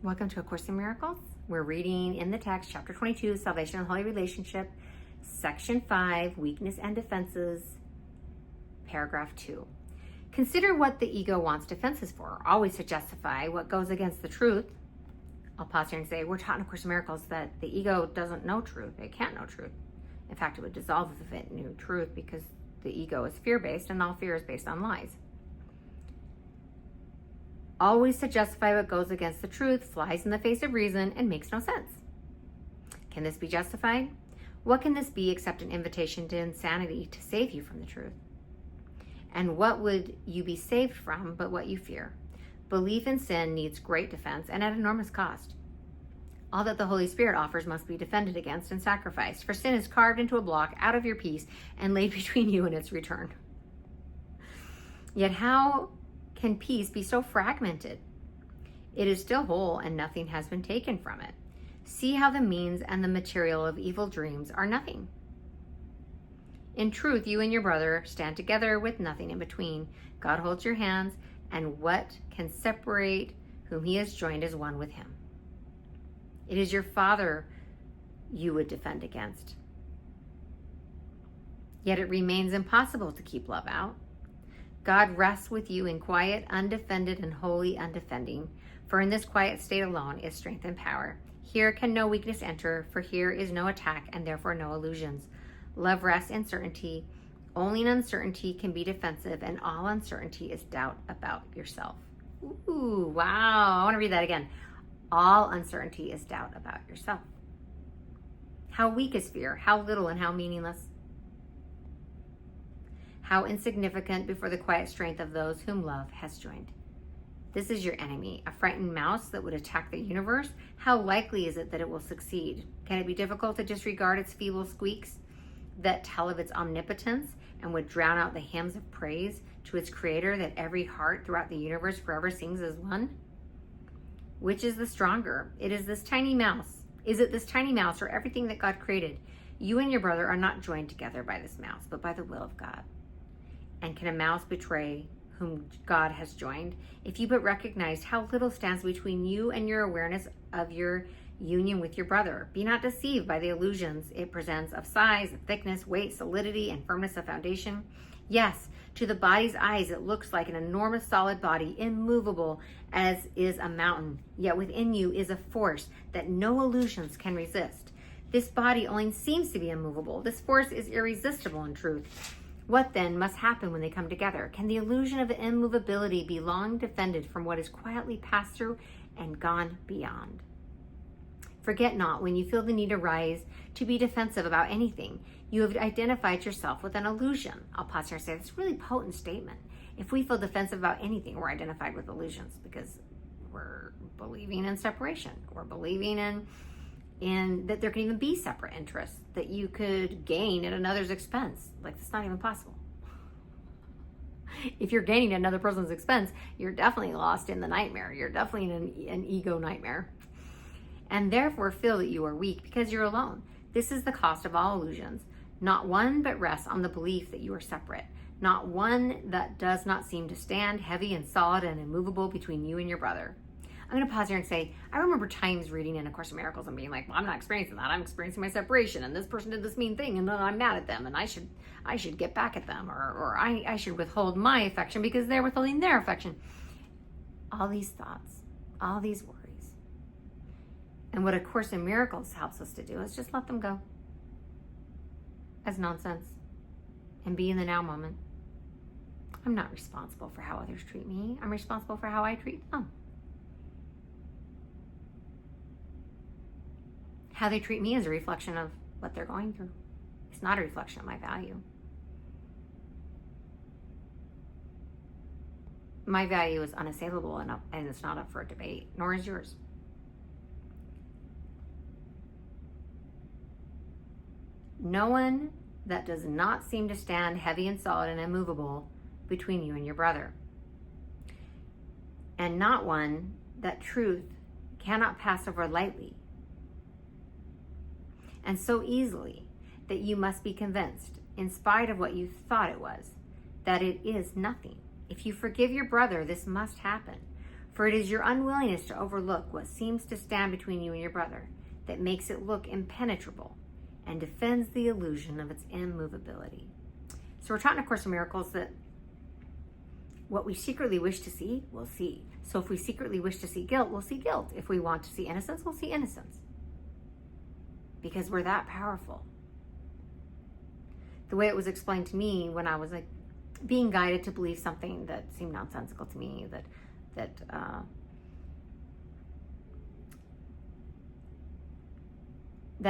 Welcome to A Course in Miracles. We're reading in the text, chapter 22, Salvation and Holy Relationship, section 5, Weakness and Defenses, paragraph 2. Consider what the ego wants defenses for, always to justify what goes against the truth. I'll pause here and say, we're taught in A Course in Miracles that the ego doesn't know truth. It can't know truth. In fact, it would dissolve if it knew truth because the ego is fear-based and all fear is based on lies. Always to justify what goes against the truth, flies in the face of reason, and makes no sense. Can this be justified? What can this be except an invitation to insanity to save you from the truth? And what would you be saved from but what you fear? Belief in sin needs great defense and at enormous cost. All that the Holy Spirit offers must be defended against and sacrificed, for sin is carved into a block out of your peace and laid between you and its return. Yet how can peace be so fragmented? It is still whole and nothing has been taken from it. See how the means and the material of evil dreams are nothing. In truth, you and your brother stand together with nothing in between. God holds your hands, and what can separate whom he has joined is one with him. It is your Father you would defend against. Yet it remains impossible to keep love out. God rests with you in quiet, undefended, and wholly undefending. For in this quiet state alone is strength and power. Here can no weakness enter, for here is no attack and therefore no illusions. Love rests in certainty. Only in uncertainty can be defensive, and all uncertainty is doubt about yourself. Ooh, wow. I want to read that again. All uncertainty is doubt about yourself. How weak is fear? How little and how meaningless? How insignificant before the quiet strength of those whom love has joined. This is your enemy, a frightened mouse that would attack the universe. How likely is it that it will succeed? Can it be difficult to disregard its feeble squeaks that tell of its omnipotence and would drown out the hymns of praise to its creator that every heart throughout the universe forever sings as one? Which is the stronger? It is this tiny mouse. Is it this tiny mouse or everything that God created? You and your brother are not joined together by this mouse, but by the will of God. And can a mouse betray whom God has joined? If you but recognized how little stands between you and your awareness of your union with your brother. Be not deceived by the illusions it presents of size, of thickness, weight, solidity, and firmness of foundation. Yes, to the body's eyes it looks like an enormous solid body, immovable as is a mountain. Yet within you is a force that no illusions can resist. This body only seems to be immovable. This force is irresistible in truth. What then must happen when they come together? Can the illusion of immovability be long defended from what is quietly passed through and gone beyond? Forget not, when you feel the need arise to be defensive about anything, you have identified yourself with an illusion. I'll pause here and say, it's a really potent statement. If we feel defensive about anything, we're identified with illusions because we're believing in separation. We're believing in that there can even be separate interests that you could gain at another's expense. Like, it's not even possible. If you're gaining at another person's expense, you're definitely lost in the nightmare. You're definitely in an ego nightmare. And therefore feel that you are weak because you're alone. This is the cost of all illusions. Not one but rests on the belief that you are separate. Not one that does not seem to stand heavy and solid and immovable between you and your brother. I'm going to pause here and say, I remember times reading in A Course in Miracles and being like, well, I'm not experiencing that. I'm experiencing my separation, and this person did this mean thing, and then I'm mad at them, and I should get back at them, or I should withhold my affection because they're withholding their affection. All these thoughts, all these worries. And what A Course in Miracles helps us to do is just let them go as nonsense and be in the now moment. I'm not responsible for how others treat me. I'm responsible for how I treat them. How they treat me is a reflection of what they're going through. It's not a reflection of my value. My value is unassailable and it's not up for a debate, nor is yours. No one that does not seem to stand heavy and solid and immovable between you and your brother. And not one that truth cannot pass over lightly and so easily that you must be convinced, in spite of what you thought it was, that it is nothing. If you forgive your brother, this must happen. For it is your unwillingness to overlook what seems to stand between you and your brother that makes it look impenetrable and defends the illusion of its immovability. So we're taught in A Course in Miracles that what we secretly wish to see, we'll see. So if we secretly wish to see guilt, we'll see guilt. If we want to see innocence, we'll see innocence. Because we're that powerful. The way it was explained to me when I was like being guided to believe something that seemed nonsensical to me, that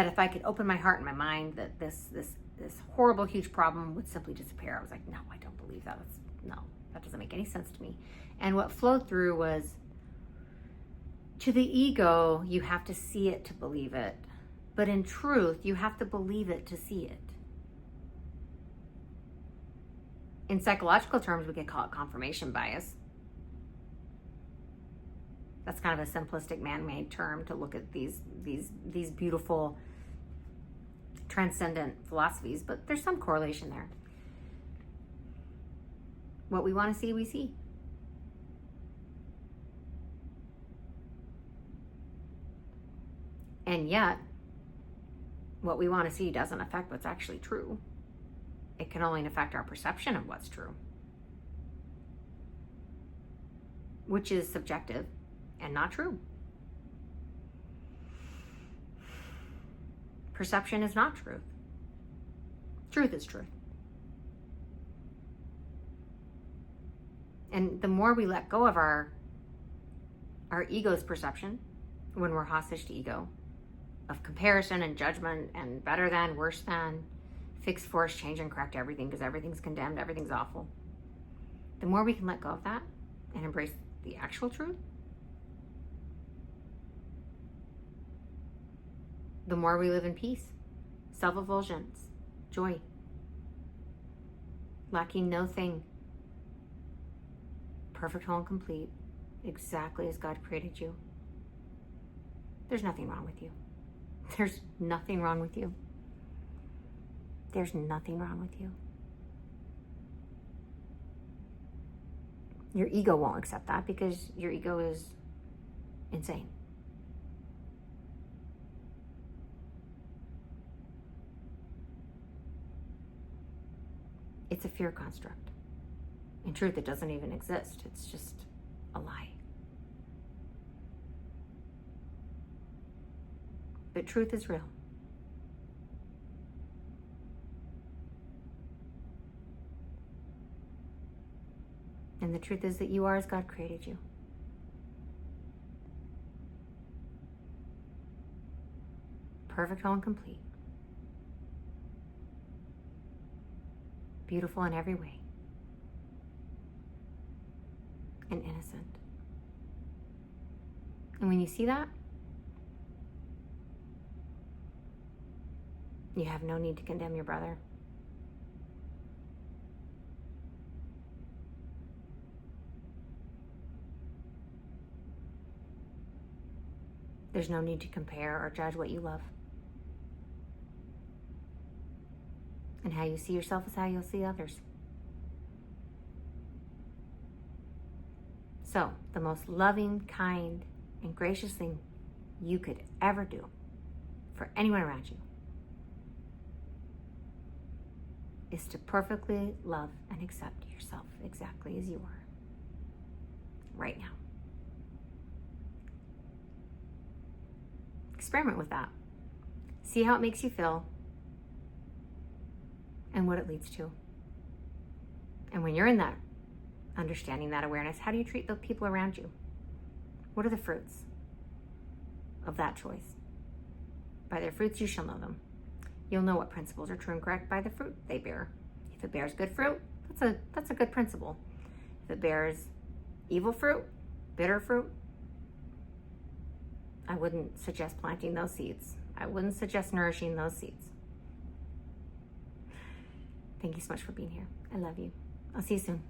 if I could open my heart and my mind, that this horrible, huge problem would simply disappear. I was like, no, I don't believe that. That doesn't make any sense to me. And what flowed through was, to the ego, you have to see it to believe it. But in truth, you have to believe it to see it. In psychological terms, we could call it confirmation bias. That's kind of a simplistic man-made term to look at these beautiful transcendent philosophies, but there's some correlation there. What we want to see, we see. And yet, what we want to see doesn't affect what's actually true. It can only affect our perception of what's true, which is subjective and not true. Perception is not truth. Truth is truth. And the more we let go of our ego's perception, when we're hostage to ego, of comparison and judgment and better than, worse than, fix, force, change, and correct everything because everything's condemned, everything's awful. The more we can let go of that and embrace the actual truth, the more we live in peace, self-effulgence, joy, lacking no thing, perfect, whole, and complete, exactly as God created you. There's nothing wrong with you. There's nothing wrong with you. There's nothing wrong with you. Your ego won't accept that because your ego is insane. It's a fear construct. In truth, it doesn't even exist. It's just a lie. But truth is real. And the truth is that you are as God created you. Perfect, whole, and complete. Beautiful in every way. And innocent. And when you see that, you have no need to condemn your brother. There's no need to compare or judge what you love. And how you see yourself is how you'll see others. So, the most loving, kind, and gracious thing you could ever do for anyone around you is to perfectly love and accept yourself exactly as you are right now. Experiment with that. See how it makes you feel and what it leads to. And when you're in that understanding, that awareness, how do you treat the people around you? What are the fruits of that choice? By their fruits you shall know them. You'll know what principles are true and correct by the fruit they bear. If it bears good fruit, that's a good principle. If it bears evil fruit, bitter fruit, I wouldn't suggest planting those seeds. I wouldn't suggest nourishing those seeds. Thank you so much for being here. I love you. I'll see you soon.